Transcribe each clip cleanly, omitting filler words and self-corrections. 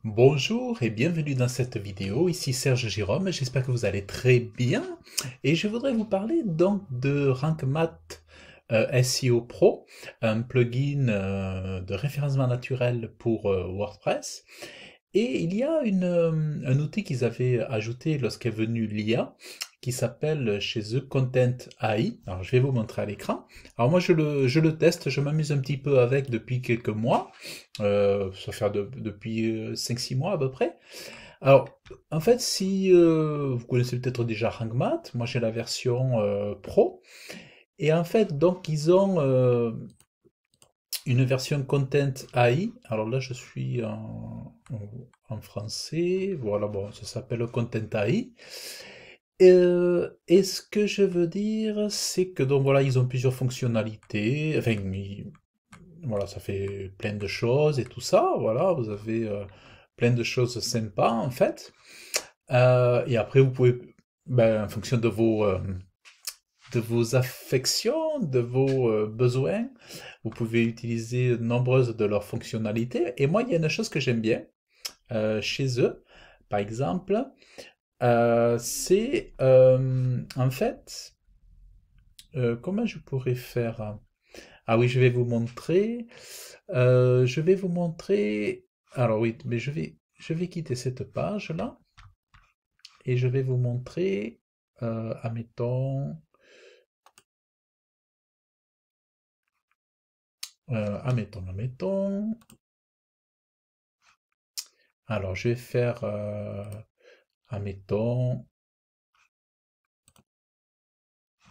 Bonjour et bienvenue dans cette vidéo, ici Serge Jérôme, j'espère que vous allez très bien et je voudrais vous parler donc de Rank Math SEO Pro, un plugin de référencement naturel pour WordPress. Et il y a un outil qu'ils avaient ajouté lorsqu'est venue l'IA qui s'appelle chez eux Content AI. Alors je vais vous montrer à l'écran. Alors moi je le teste, je m'amuse un petit peu avec depuis quelques mois. Ça fait depuis 5-6 mois à peu près. Alors en fait si vous connaissez peut-être déjà HangMath, moi j'ai la version Pro. Et en fait donc ils ont une version Content AI. Alors là, je suis en français. Voilà, bon, ça s'appelle Content AI. Et ce que je veux dire, c'est que donc voilà, ils ont plusieurs fonctionnalités. Enfin, voilà, ça fait plein de choses et tout ça. Voilà, vous avez plein de choses sympas en fait. Et après, vous pouvez, ben, en fonction de vos affections, de vos besoins. Vous pouvez utiliser nombreuses de leurs fonctionnalités. Et moi, il y a une chose que j'aime bien chez eux, par exemple, c'est en fait, comment je pourrais faire? Ah oui, je vais vous montrer. Je vais vous montrer. Alors oui, mais je vais quitter cette page-là et je vais vous montrer, admettons, admettons. Alors, je vais faire, admettons,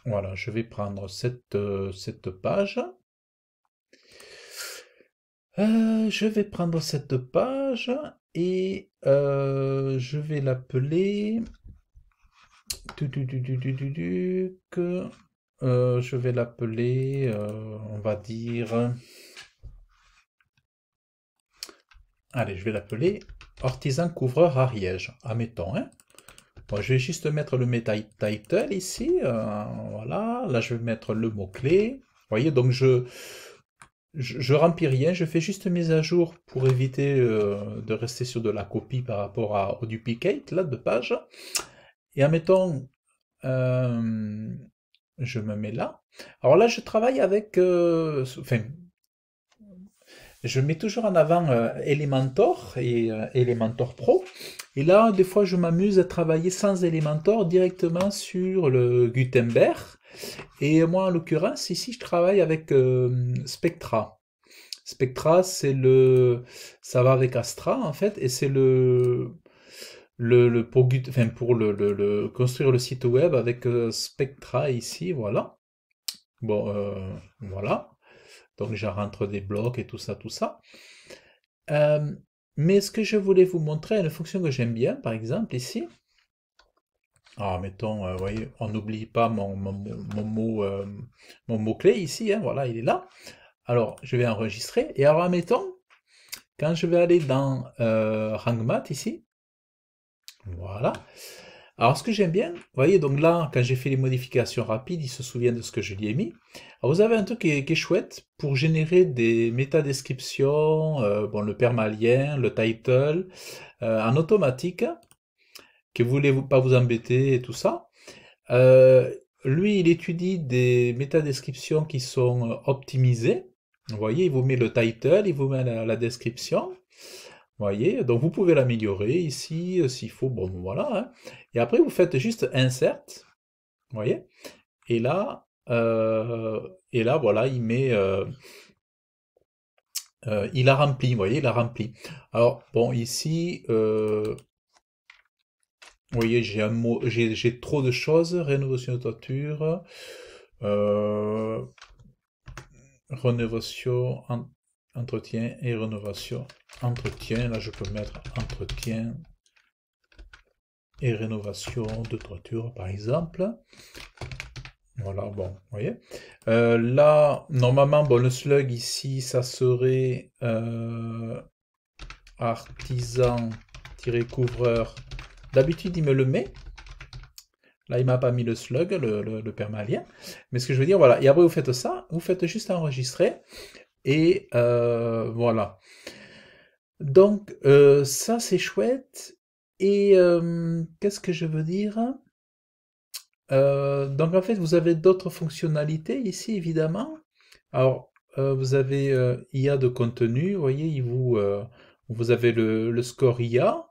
voilà, je vais prendre cette page. Je vais prendre cette page et je vais l'appeler. Que je vais l'appeler, on va dire. Allez, je vais l'appeler Artisan Couvreur Ariège, admettons, hein. Bon, je vais juste mettre le meta title ici, voilà. Là, je vais mettre le mot-clé. Vous voyez, donc je remplis rien, je fais juste mise à jour pour éviter de rester sur de la copie par rapport au duplicate là, de page. Et admettons, euh, je me mets là. Alors là, je travaille avec, enfin, je mets toujours en avant Elementor et Elementor Pro. Et là, des fois, je m'amuse à travailler sans Elementor directement sur le Gutenberg. Et moi, en l'occurrence, ici, je travaille avec Spectra. Spectra, ça va avec Astra en fait, et c'est enfin, pour construire le site web avec Spectra ici, voilà. Bon, voilà. Donc, j'en rentre des blocs et tout ça, tout ça. Euh, mais ce que je voulais vous montrer, une fonction que j'aime bien, par exemple ici. Alors, mettons, vous voyez, on n'oublie pas mon mot-clé ici, hein, voilà, il est là. Alors, je vais enregistrer. Et alors, mettons, quand je vais aller dans HangMath ici, voilà. Alors, ce que j'aime bien, vous voyez, donc là, quand j'ai fait les modifications rapides, il se souvient de ce que je lui ai mis. Alors, vous avez un truc qui est chouette pour générer des métadescriptions, bon, le permalien, le title, en automatique, que vous voulez pas vous embêter et tout ça. Euh, Lui, il étudie des métadescriptions qui sont optimisées. Vous voyez, il vous met le title, il vous met la description. Vous voyez, donc vous pouvez l'améliorer ici, s'il faut, bon voilà, hein. Et après, vous faites juste insert, vous voyez, et là, voilà, il a rempli, vous voyez, il a rempli. Alors, bon, ici, vous voyez, j'ai un mot, j'ai trop de choses, rénovation de toiture, euh, rénovation, entretien et rénovation, entretien, là je peux mettre entretien et rénovation de toiture par exemple. Voilà, bon, vous voyez. Là, normalement, bon, le slug ici, ça serait artisan-couvreur. D'habitude, il me le met. Là, il m'a pas mis le slug, le permalien. Mais ce que je veux dire, voilà. Et après, vous faites ça, vous faites juste enregistrer. Et voilà. Donc, ça c'est chouette. Et qu'est-ce que je veux dire? Donc en fait, vous avez d'autres fonctionnalités ici, évidemment. Alors, vous avez IA de contenu, vous voyez, vous avez le score IA.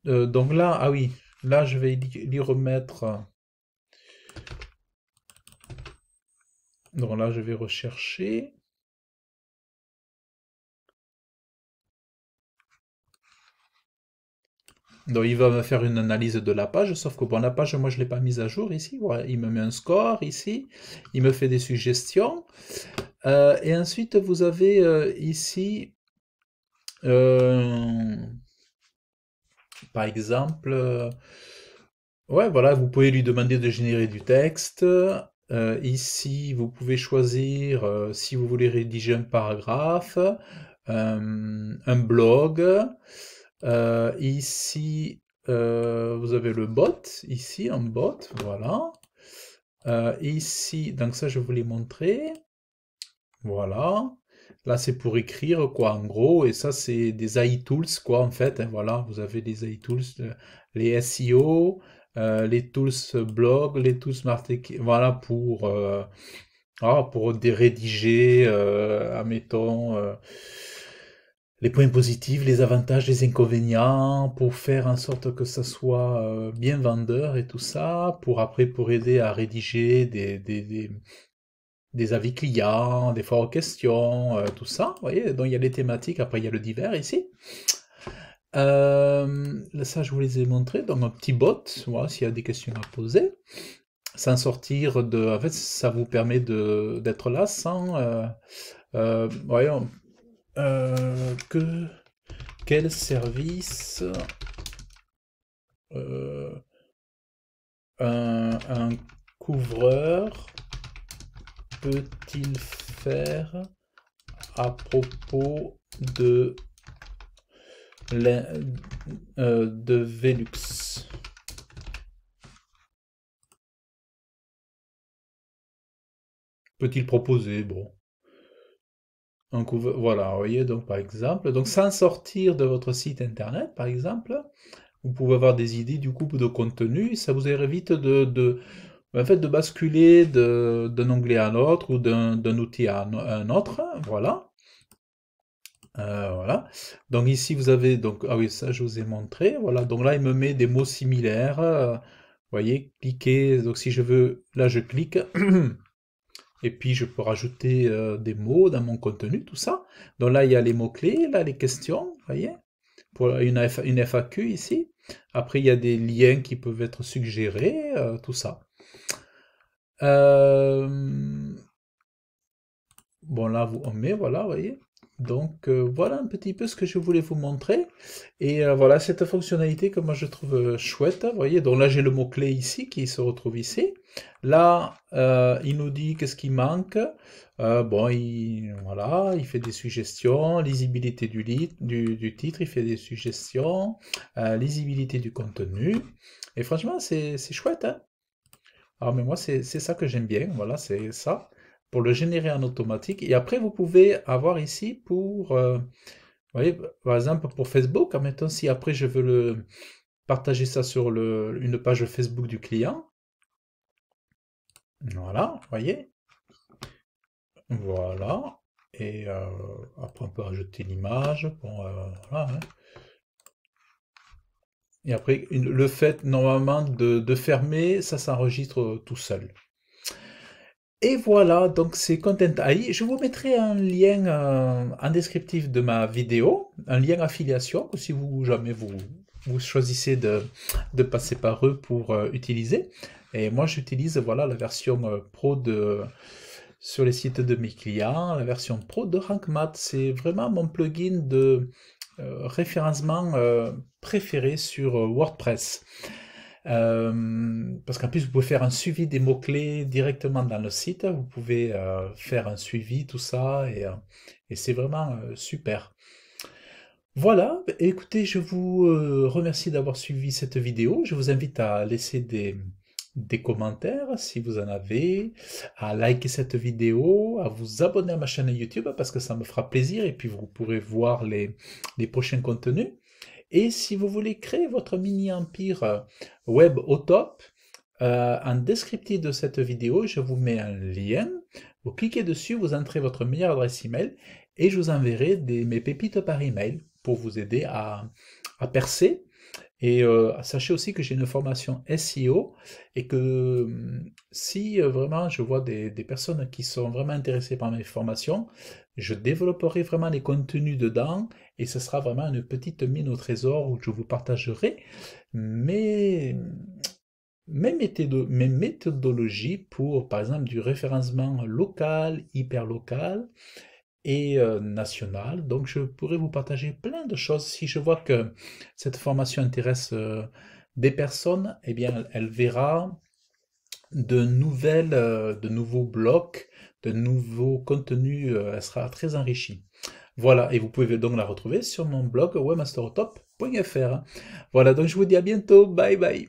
Donc là, ah oui, là je vais lui remettre. Donc là, je vais rechercher. Donc il va me faire une analyse de la page, sauf que bon, la page, moi je ne l'ai pas mise à jour ici. Voilà, il me met un score ici, il me fait des suggestions. Et ensuite, vous avez ici, par exemple, ouais, voilà, vous pouvez lui demander de générer du texte. Ici, vous pouvez choisir si vous voulez rédiger un paragraphe, un blog. Ici, vous avez le bot, ici, un bot, voilà. Ici, donc ça, je vous l'ai montré. Voilà. Là, c'est pour écrire, quoi, en gros. Et ça, c'est des AI tools, quoi, en fait, hein, voilà, vous avez les AI tools, les SEO, les tools blog, les tools marketing, voilà, pour rédiger, admettons, les points positifs, les avantages, les inconvénients, pour faire en sorte que ça soit bien vendeur et tout ça, pour aider à rédiger des avis clients, des forts questions, tout ça, vous voyez, donc il y a les thématiques, après il y a le divers ici. Là, ça, je vous les ai montrés, donc un petit bot, voilà, s'il y a des questions à poser. Sans sortir de... En fait, ça vous permet d'être là sans... voyons, quel service un couvreur peut-il faire à propos de Velux? Peut-il proposer, bon, voilà, vous voyez, donc par exemple, donc sans sortir de votre site internet, par exemple, vous pouvez avoir des idées du coup de contenu, et ça vous évite en fait, de basculer d'un onglet à un autre ou d'un outil à un autre, voilà. Voilà. Donc ici vous avez donc ah oui ça je vous ai montré. Voilà donc là il me met des mots similaires. Vous voyez cliquez donc si je veux là je clique et puis je peux rajouter des mots dans mon contenu tout ça. Donc là il y a les mots clés là les questions. Vous voyez pour une FAQ ici. Après il y a des liens qui peuvent être suggérés tout ça. Bon là on met voilà vous voyez. Donc voilà un petit peu ce que je voulais vous montrer. Et voilà cette fonctionnalité que moi je trouve chouette. Vous voyez, donc là j'ai le mot-clé ici qui se retrouve ici. Là, il nous dit qu'est-ce qui manque. Bon, voilà, il fait des suggestions, lisibilité du titre, il fait des suggestions, lisibilité du contenu. Et franchement, c'est chouette, hein. Alors, mais moi, c'est ça que j'aime bien. Voilà, c'est ça. Pour le générer en automatique. Et après, vous pouvez avoir ici pour, vous voyez, par exemple, pour Facebook, admettons, si après je veux partager ça sur une page Facebook du client. Voilà, vous voyez. Voilà. Et après, on peut rajouter l'image. Bon, voilà, hein. Et après, le fait normalement de fermer, ça s'enregistre tout seul. Et voilà, donc c'est Content AI. Je vous mettrai un lien en descriptif de ma vidéo, un lien affiliation, si jamais vous choisissez de passer par eux pour utiliser. Et moi j'utilise voilà, la version pro sur les sites de mes clients, la version pro de RankMath. C'est vraiment mon plugin de référencement préféré sur WordPress. Parce qu'en plus, vous pouvez faire un suivi des mots-clés directement dans le site. Vous pouvez faire un suivi, tout ça, et c'est vraiment super. Voilà, écoutez, je vous remercie d'avoir suivi cette vidéo. Je vous invite à laisser des des commentaires si vous en avez, à liker cette vidéo, à vous abonner à ma chaîne YouTube parce que ça me fera plaisir et puis vous pourrez voir les prochains contenus. Et si vous voulez créer votre mini-empire web au top, en descriptif de cette vidéo, je vous mets un lien. Vous cliquez dessus, vous entrez votre meilleure adresse email et je vous enverrai mes pépites par email pour vous aider à percer. Et sachez aussi que j'ai une formation SEO et que si vraiment je vois des personnes qui sont vraiment intéressées par mes formations, je développerai vraiment les contenus dedans et ce sera vraiment une petite mine au trésor où je vous partagerai mes méthodologies pour, par exemple, du référencement local, hyper local et national. Donc, je pourrais vous partager plein de choses. Si je vois que cette formation intéresse des personnes, eh bien, elle verra de nouveaux blocs, de nouveaux contenus. Elle sera très enrichie. Voilà, et vous pouvez donc la retrouver sur mon blog webmastertop.fr. Voilà, donc je vous dis à bientôt. Bye bye.